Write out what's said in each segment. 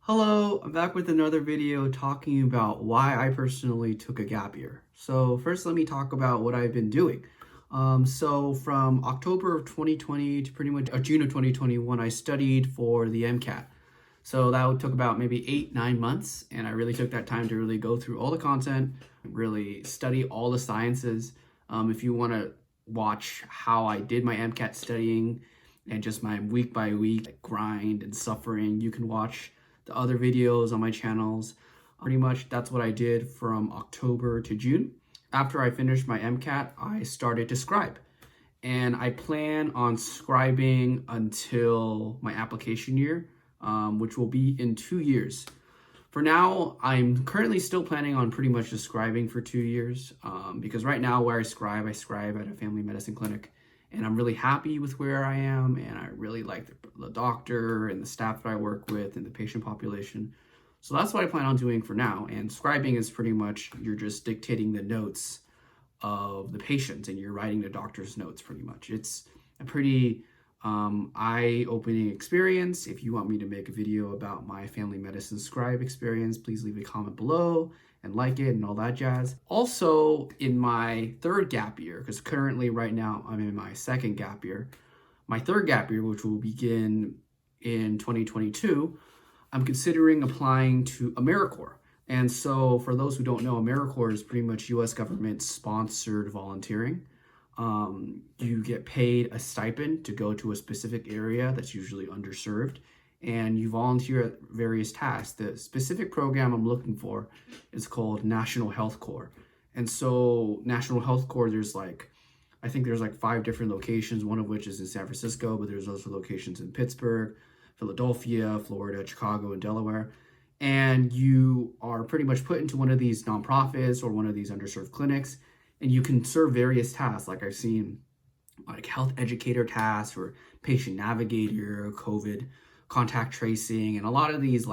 Hello, I'm back with another video talking about why I personally took a gap year. So first, let me talk about what I've been doing. So from October of 2020 to pretty much June of 2021, I studied for the Mcat. So that took about maybe 8-9 months, and I really took that time to really go through all the content, really study all the sciences. If you want to watch how I did my Mcat studying and just my week by week grind and suffering, you can watch the other videos on my channels. Pretty much that's what I did from October to June. After I finished my Mcat, I started to scribe. And I plan on scribing until my application year, which will be in 2 years. For now, I'm currently still planning on pretty much just scribing for 2 years because right now where I scribe at a family medicine clinic. And I'm really happy with where I am, and I really like the doctor and the staff that I work with and the patient population. So that's what I plan on doing for now. And scribing is pretty much, you're just dictating the notes of the patient and you're writing the doctor's notes pretty much. It's a pretty eye-opening experience. If you want me to make a video about my family medicine scribe experience, please leave a comment below and like it and all that jazz. Also, in my third gap year, because currently right now I'm in my second gap year, my third gap year, which will begin in 2022, I'm considering applying to Americorps. And so for those who don't know, Americorps is pretty much US government sponsored volunteering. You get paid a stipend to go to a specific area that's usually underserved, and you volunteer at various tasks. The specific program I'm looking for is called National Health Corps. And so National Health Corps, I think there's like 5 different locations, one of which is in San Francisco, but there's also locations in Pittsburgh, Philadelphia, Florida, Chicago, and Delaware. And you are pretty much put into one of these nonprofits or one of these underserved clinics, and you can serve various tasks. Like I've seen like health educator tasks or patient navigator, COVID contact tracing, and a lot of these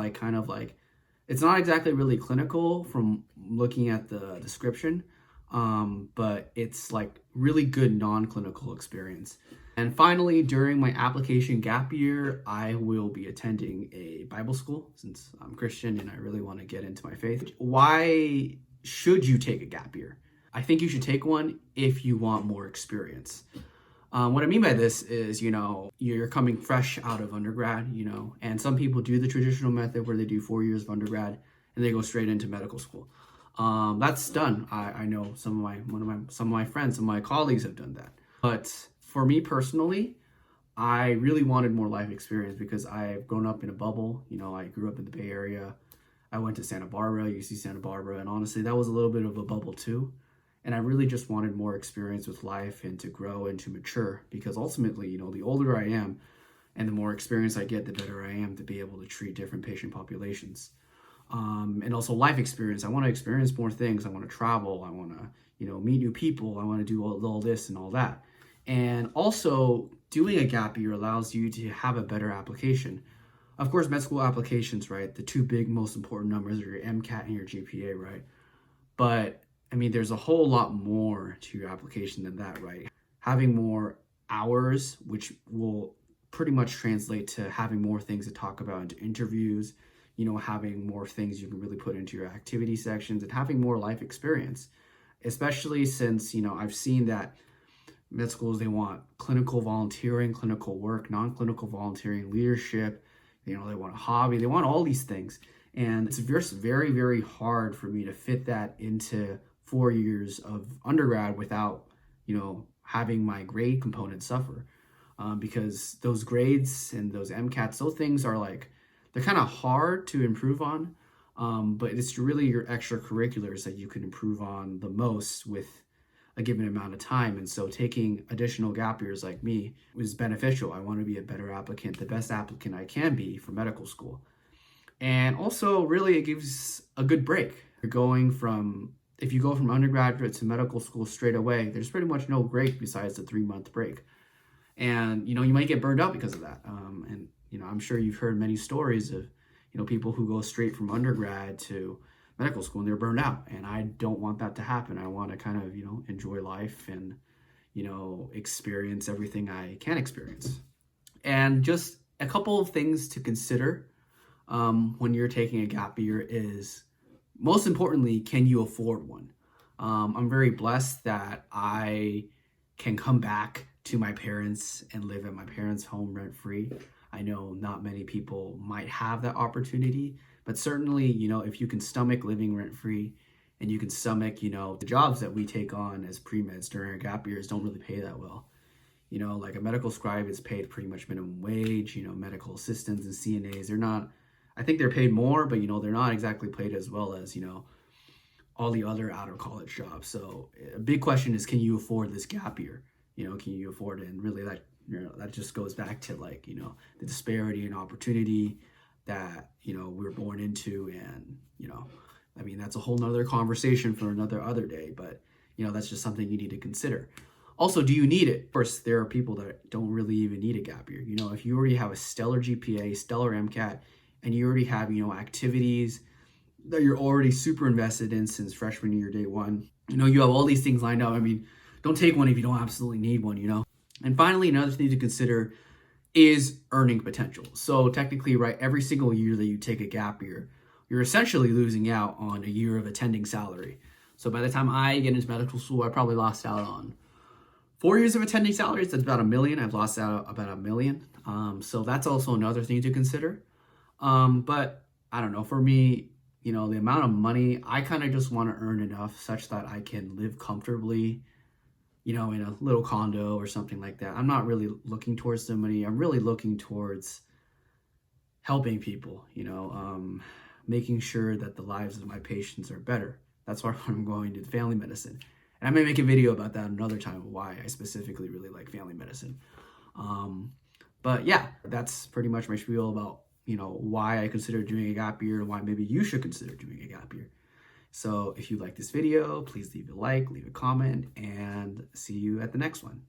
it's not exactly really clinical from looking at the description, but it's like really good non-clinical experience. And finally, during my application gap year, I will be attending a Bible school since I'm Christian and I really want to get into my faith. Why should you take a gap year? I think you should take one if you want more experience. What I mean by this is, you're coming fresh out of undergrad, and some people do the traditional method where they do 4 years of undergrad and they go straight into medical school. That's done. I know some of my friends, some of my colleagues have done that. But for me personally, I really wanted more life experience because I've grown up in a bubble. I grew up in the Bay Area. I went to Santa Barbara, UC Santa Barbara, and honestly, that was a little bit of a bubble too. And I really just wanted more experience with life and to grow and to mature, because ultimately, the older I am and the more experience I get, the better I am to be able to treat different patient populations. And also life experience. I want to experience more things. I want to travel. I want to, meet new people. I want to do all this and all that. And also doing a gap year allows you to have a better application. Of course, med school applications, right? The 2 big most important numbers are your MCAT and your GPA, right? But there's a whole lot more to your application than that, right? Having more hours, which will pretty much translate to having more things to talk about into interviews, having more things you can really put into your activity sections, and having more life experience, especially since, I've seen that med schools, they want clinical volunteering, clinical work, non-clinical volunteering, leadership, they want a hobby, they want all these things. And it's just very, very hard for me to fit that into 4 years of undergrad without, having my grade component suffer. Because those grades and those MCATs, those things are they're kind of hard to improve on. But it's really your extracurriculars that you can improve on the most with a given amount of time. And so taking additional gap years like me was beneficial. I want to be a better applicant, the best applicant I can be for medical school. And also, really, it gives a good break. If you go from undergraduate to medical school straight away, there's pretty much no break besides the 3-month break. And, you might get burned out because of that. And I'm sure you've heard many stories of, people who go straight from undergrad to medical school and they're burned out. And I don't want that to happen. I want to kind of, enjoy life and, experience everything I can experience. And just a couple of things to consider when you're taking a gap year is, most importantly, can you afford one? I'm very blessed that I can come back to my parents and live at my parents' home rent-free. I know not many people might have that opportunity, but certainly, if you can stomach living rent-free and you can stomach, the jobs that we take on as pre-meds during our gap years don't really pay that well. Like a medical scribe is paid pretty much minimum wage, medical assistants and CNAs, they're not, I think they're paid more, but, they're not exactly paid as well as, all the other out of college jobs. So a big question is, can you afford this gap year? Can you afford it? And really that, that just goes back to like, the disparity and opportunity that, we're born into. And, I mean, that's a whole nother conversation for other day, but, that's just something you need to consider. Also, do you need it? Of course, there are people that don't really even need a gap year. If you already have a stellar GPA, stellar Mcat, and you already have, activities that you're already super invested in since freshman year, day one, you have all these things lined up. I mean, don't take one if you don't absolutely need one, And finally, another thing to consider is earning potential. So technically, right, every single year that you take a gap year, you're essentially losing out on a year of attending salary. So by the time I get into medical school, I probably lost out on 4 years of attending salaries. That's about $1 million. I've lost out about $1 million. So that's also another thing to consider. But I don't know, for me, the amount of money, I kind of just want to earn enough such that I can live comfortably, in a little condo or something like that. I'm not really looking towards the money. I'm really looking towards helping people, making sure that the lives of my patients are better. That's why I'm going to family medicine. And I may make a video about that another time, why I specifically really like family medicine. But yeah, that's pretty much my spiel about, why I consider doing a gap year and why maybe you should consider doing a gap year. So if you like this video, please leave a like, leave a comment, and see you at the next one.